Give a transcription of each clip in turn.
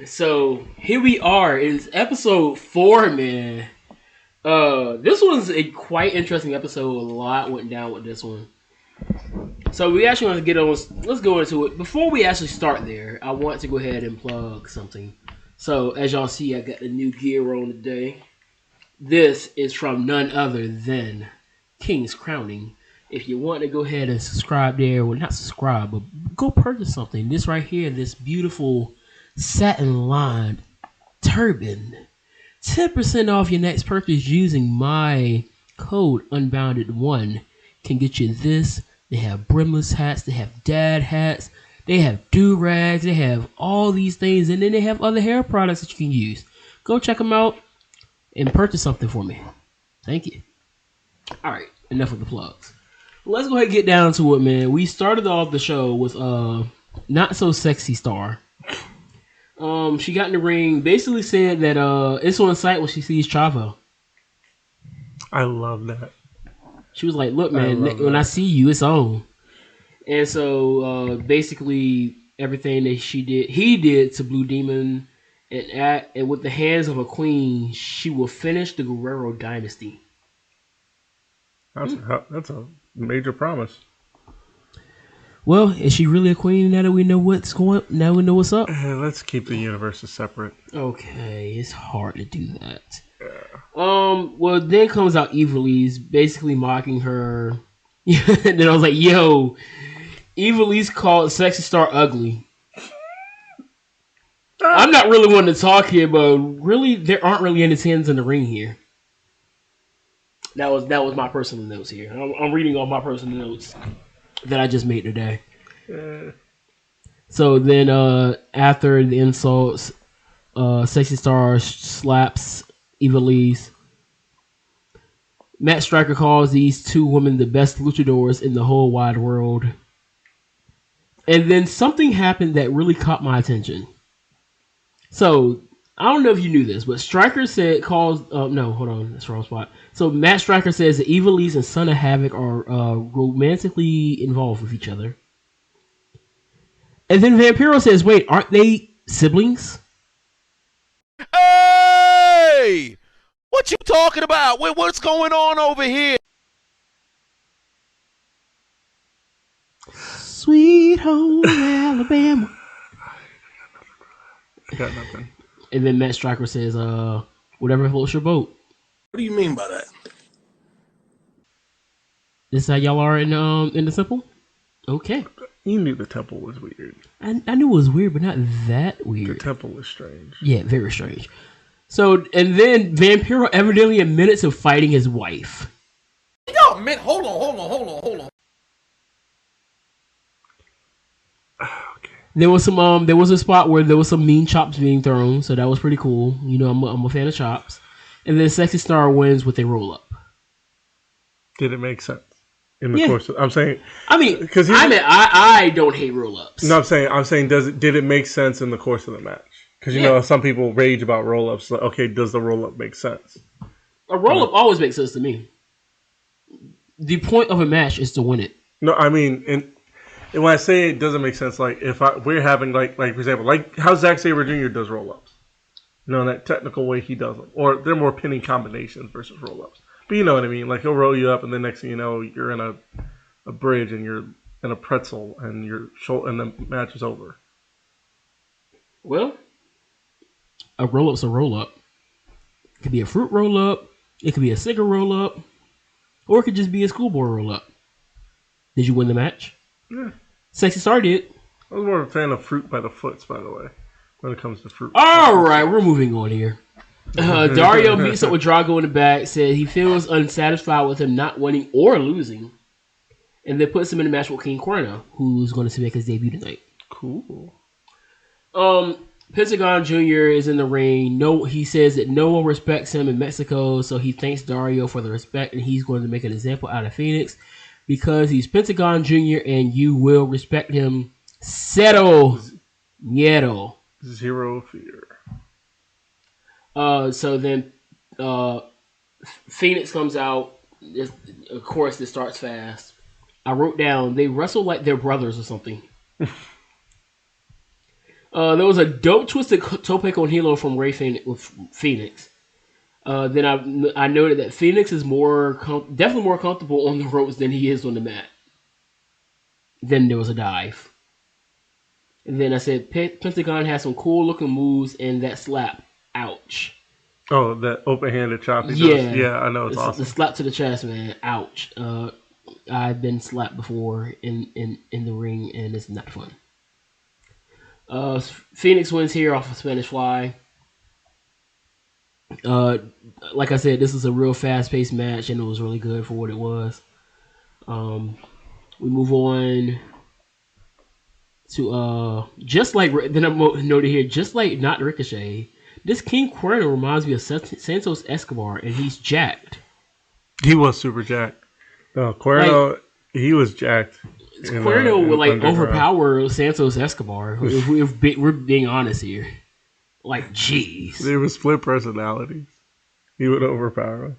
So here we are. It's episode 4, man. This was a quite interesting episode. A lot went down with this one. So we actually want to get on. Let's go into it. Before we actually start there, I want to go ahead and plug something. So as y'all see, I got the new gear on today. This is from none other than King's Crowning. If you want to go ahead and subscribe there, well, not subscribe, but go purchase something. This right here, this beautiful satin-lined turban. 10% off your next purchase using my code Unbounded1 can get you this. They have brimless hats, they have dad hats, they have do-rags, they have all these things, and then they have other hair products that you can use. Go check them out and purchase something for me. Thank you. Alright, enough of the plugs. Let's go ahead and get down to it, man. We started off the show with Not So Sexy Star. She got in the ring, basically said that it's on site when she sees Chavo. I love that. She was like, look, man, when I see you, it's on. And so basically everything that he did to Blue Demon, and with the hands of a queen, she will finish the Guerrero dynasty. That's a major promise. Well, is she really a queen now that we know what's going? Now we know what's up. Let's keep the universes separate. Okay, it's hard to do that. Yeah. Well, then comes out Evilise, basically mocking her. And then I was like, "Yo, Evilise called Sexy Star ugly." I'm not really wanting to talk here, but really, there aren't really any tens in the ring here. That was my personal notes here. I'm reading all my personal notes that I just made today. So then after the insults, Sexy Star slaps Evilise. Matt Striker calls these two women the best luchadors in the whole wide world. And then something happened that really caught my attention. So I don't know if you knew this, but Stryker said no, hold on, that's the wrong spot. So Matt Stryker says that Evilise and Son of Havoc are romantically involved with each other. And then Vampiro says, wait, aren't they siblings? Hey! What you talking about? What's going on over here? Sweet home Alabama. I got nothing. And then Matt Striker says, whatever floats your boat. What do you mean by that? This is how y'all are in the temple? Okay. You knew the temple was weird. I knew it was weird, but not that weird. The temple was strange. Yeah, very strange. So, and then Vampiro evidently admitted to fighting his wife. Yo, man, hold on. Okay. There was a spot where there was some mean chops being thrown, so that was pretty cool. You know, I'm a fan of chops. And then Sexy Star wins with a roll up. Did it make sense in the course? I'm saying. I mean, because I don't hate roll ups. No, I'm saying did it make sense in the course of the match? Because you know some people rage about roll ups. Like, okay, does the roll up make sense? A roll up always makes sense to me. The point of a match is to win it. No, I mean, and when I say it doesn't make sense, like if we're having like for example, like how Zack Sabre Jr. does roll ups. You know, in that technical way he does them, or they're more pinning combinations versus roll ups. But you know what I mean? Like he'll roll you up, and then next thing you know, you're in a bridge and you're in a pretzel, and and the match is over. Well, a roll up's a roll up. It could be a fruit roll up. It could be a cigar roll up, or it could just be a schoolboy roll up. Did you win the match? Yeah. Sexy Star did. I was more of a fan of fruit by the foots, by the way, when it comes to fruit. All right, we're moving on here. Dario meets up with Drago in the back, said he feels unsatisfied with him not winning or losing, and then puts him in a match with King Cuerno, who's going to make his debut tonight. Cool. Pentagon Jr. is in the ring. He says that no one respects him in Mexico, so he thanks Dario for the respect, and he's going to make an example out of Phoenix because he's Pentagon Jr. and you will respect him. Cero miedo. Zero fear. So then Phoenix comes out. Of course, this starts fast. I wrote down they wrestle like they're brothers or something. There was a dope twisted tope con hilo from Ray Phoenix with Phoenix. Then I noted that Phoenix is definitely more comfortable on the ropes than he is on the mat. Then there was a dive. And then I said Pentagon has some cool looking moves and that slap. Ouch. Oh, that open-handed chop he Yeah. does. Yeah, I know it's awesome. The slap to the chest, man. Ouch. I've been slapped before in the ring, and it's not fun. Phoenix wins here off of Spanish Fly. Like I said, this is a real fast-paced match, and it was really good for what it was. We move on to just like then I'm noted here, just like not Ricochet. This King Cuerno reminds me of Santos Escobar, and he's jacked. He was super jacked. No, Cuerno, he was jacked. Cuerno would like overpower Santos Escobar. if we're being honest here, like jeez, There was split personalities. He would overpower him.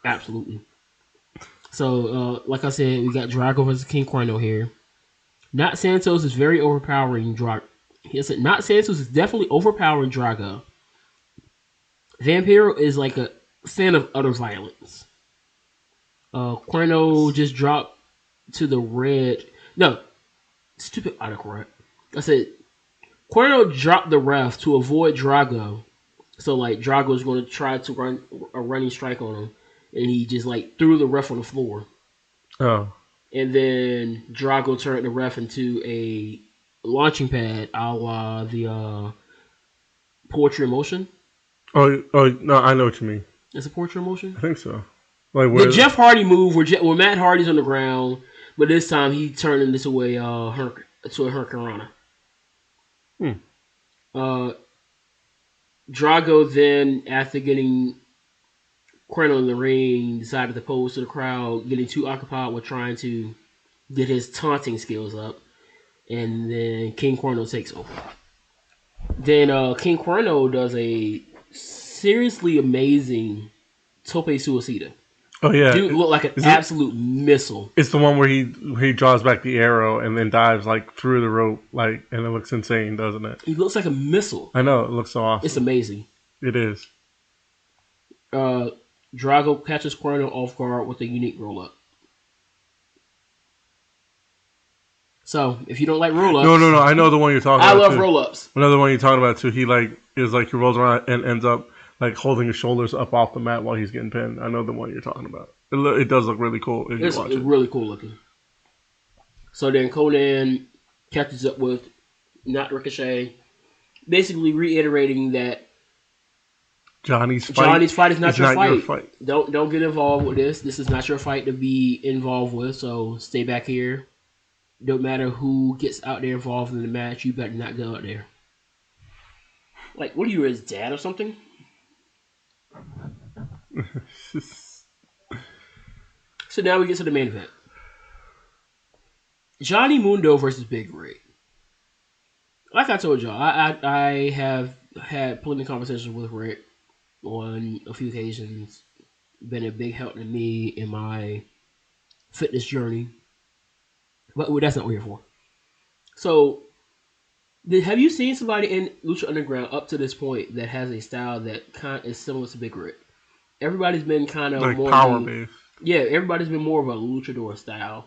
Absolutely. So, like I said, we got Drago versus King Cuerno here. Not Santos is very overpowering. He said Not Santos is definitely overpowering Drago. Vampiro is like a fan of utter violence. Cuerno just dropped to the red. No, stupid autocorrect. I said Cuerno dropped the ref to avoid Drago. So like Drago was going to try to run a running strike on him, and he just like threw the ref on the floor. Oh. And then Drago turned the ref into a launching pad, a la the Poetry in Motion. Oh no, I know what you mean. It's a Poetry in Motion? I think so. Like the Jeff Hardy move where Matt Hardy's on the ground, but this time he turned this away to a Hurricanrana. Drago then, after getting Cuerno in the ring, decided to pose to the crowd, getting too occupied with trying to get his taunting skills up. And then King Cuerno takes over. Then King Cuerno does a seriously amazing tope suicida. Oh yeah, dude looked like an absolute missile. It's the one where he draws back the arrow and then dives like through the rope, like, and it looks insane, doesn't it? He looks like a missile. I know, it looks so awesome. It's amazing. It is. Drago catches Cuerno off guard with a unique roll up. So if you don't like roll ups, no, I know the one you're talking about. I love roll ups. Another one you're talking about too. He he rolls around and ends up like holding his shoulders up off the mat while he's getting pinned. I know the one you're talking about. It does look really cool if you watch it. Really cool looking. So then Conan catches up with not Ricochet, basically reiterating that Johnny's fight is not your fight. Don't get involved with this. This is not your fight to be involved with. So stay back here. Don't matter who gets out there involved in the match. You better not go out there. Like, what are you, his dad or something? So now we get to the main event. Johnny Mundo versus Big Rig. Like I told y'all, I have had plenty of conversations with Rick on a few occasions. Been a big help to me in my fitness journey. But that's not what we're here for. So, have you seen somebody in Lucha Underground up to this point that has a style that kind of is similar to Big Rig? Everybody's been kind of like more power based. Yeah, everybody's been more of a luchador style.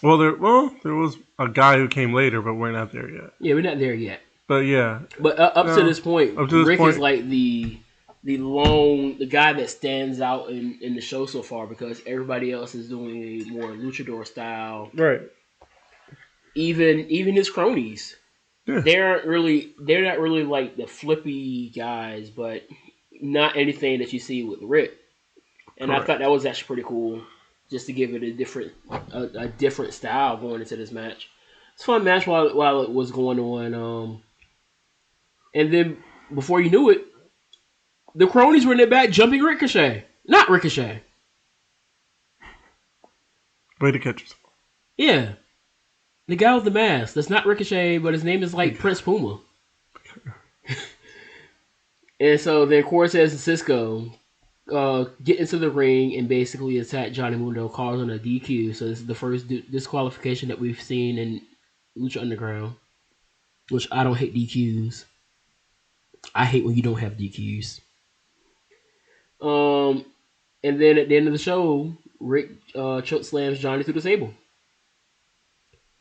Well, there was a guy who came later, but we're not there yet. Yeah, we're not there yet. But yeah. But up to this point, Rick is like the guy that stands out in the show so far because everybody else is doing a more luchador style. Right. Even his cronies. Yeah. They're not really like the flippy guys, but not anything that you see with Rick. And correct. I thought that was actually pretty cool, just to give it a different style going into this match. It's a fun match while it was going on. And then before you knew it, the cronies were in their back jumping Ricochet. Not Ricochet. Way to catch yourself. Yeah. The guy with the mask. That's not Ricochet, but his name is like Prince Puma. And so then Cortez and Cisco get into the ring and basically attack Johnny Mundo, causing a DQ. So this is the first disqualification that we've seen in Lucha Underground. which I don't hate DQs. I hate when you don't have DQs. And then at the end of the show, Rick choke slams Johnny through the table.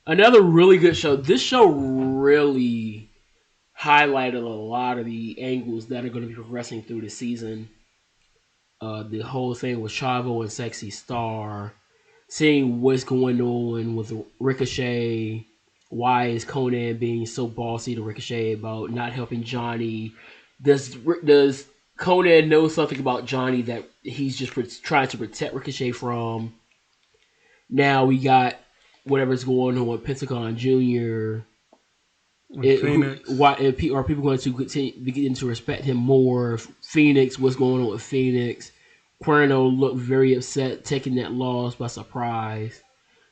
Another really good show. This show really highlighted a lot of the angles that are going to be progressing through the season. The whole thing with Chavo and Sexy Star, seeing what's going on with Ricochet. Why is Conan being so bossy to Ricochet about not helping Johnny? Does Conan know something about Johnny that he's just trying to protect Ricochet from? Now we got whatever's going on with Pentagon Jr. Are people going to begin to respect him more? Phoenix, what's going on with Phoenix? Cuerno looked very upset, taking that loss by surprise.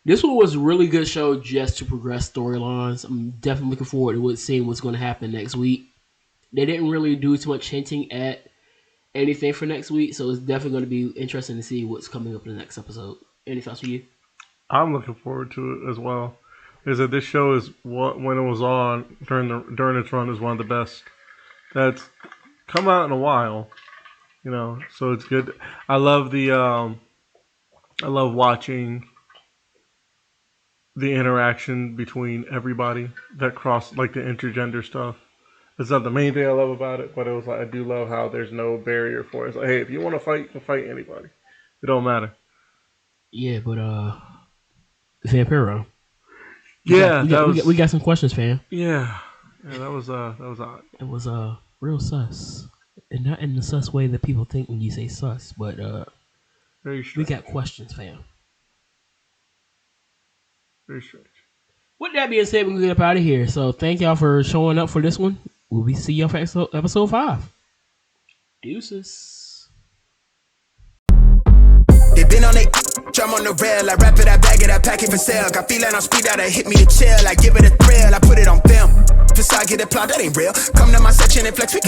This one was a really good show just to progress storylines. I'm definitely looking forward to seeing what's going to happen next week. They didn't really do too much hinting at anything for next week, so it's definitely going to be interesting to see what's coming up in the next episode. Any thoughts for you? I'm looking forward to it as well. Is that this show is when it was on during its run is one of the best that's come out in a while. You know, so it's good. I love I love watching the interaction between everybody that cross like the intergender stuff. It's not the main thing I love about it, but it was like I do love how there's no barrier for it. It's like, hey, if you want to fight, you can fight anybody. It don't matter. Yeah, but Vampiro. We got some questions, fam. Yeah, that was odd. It was real sus, and not in the sus way that people think when you say sus, but very strange. We got questions, fam. Very strange. With that being said, we're gonna get up out of here. So thank y'all for showing up for this one. We'll see y'all for episode 5. Deuces. They been on it, drum on the rail. I wrap it, I bag it, I pack it for sale. Got feeling on speed out, hit me to chill. I give it a thrill, I put it on film. Facade get applaud, that ain't real. Come to my section and flex, we can